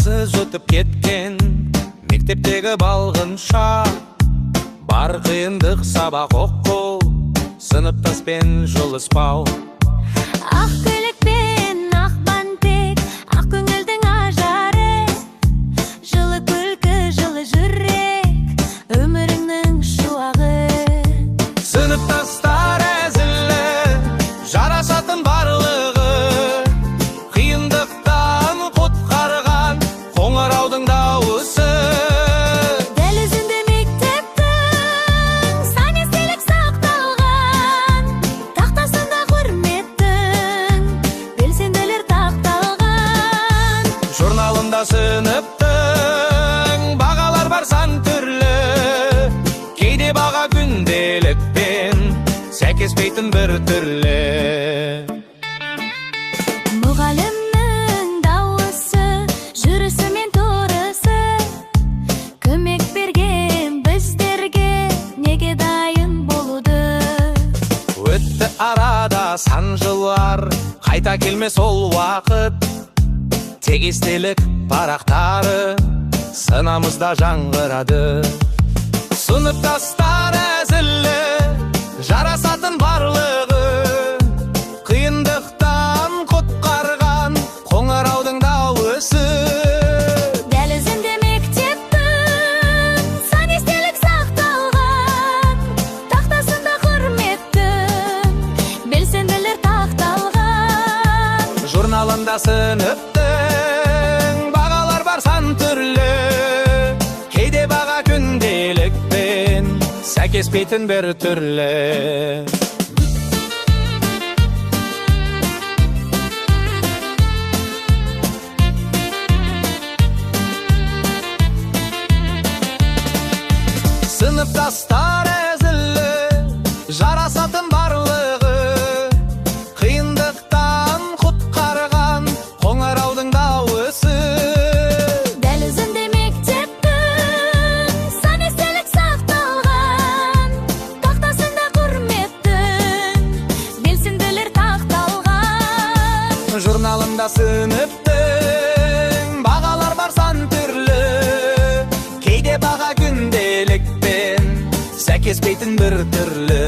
Амалсыз өтіп кеткен мектептегі балғын шақ, бар қиындық сабақ оқу, сыныптаспен жылыспау. Ақ көйлек пен ақ бантик, ақ көңілдің ажары, жылы күлкі, жылы жүрек, өміріңнің шуағы. Сыныптастар әзілі, жарасатын барлығы, қиындықтан құтқарған қоңыраудың дауысы. Дәл өзінде мектептің сан естелік сақталған, тақтасында құрметтің белсенділер тақталған. Журналында сыныптың бағалар бар сан түрлі, кейде баға күнделікпен сәйкеспейтін бір түрлі. Мұғалімнің дауысы, жүрісі мен тұрысы, көмек берген біздерге неге дайын болуды. Өтті арада сан жылдар, қайта келмес ол уақыт, тек естелік парақтары сынамызда жаңғырады. Сыныптастар әзілі, жарасатын барлығы, қиындықтан құтқарған қоңыраудың дауысы. Дәл өзінде мектептің сан естелік сақталған, тақтасында құрметтің белсенділер тақталған. Журналында сыныптың бағалар бар сан түрлі, кейде баға күнделікпен сәйкеспейтін бір түрлі. Сыныптастар әзілі, жарасатын барлығы, қиындықтан құтқарған қоңыраудың дауысы. Дәл өзінде мектептің сан естелік сақталған, тақтасында құрметтің белсенділер тақталған. Журналында сыныптың бағалар бар сан түрлі, кейде баға күнделікпен сәйкеспейтін бір түрлі.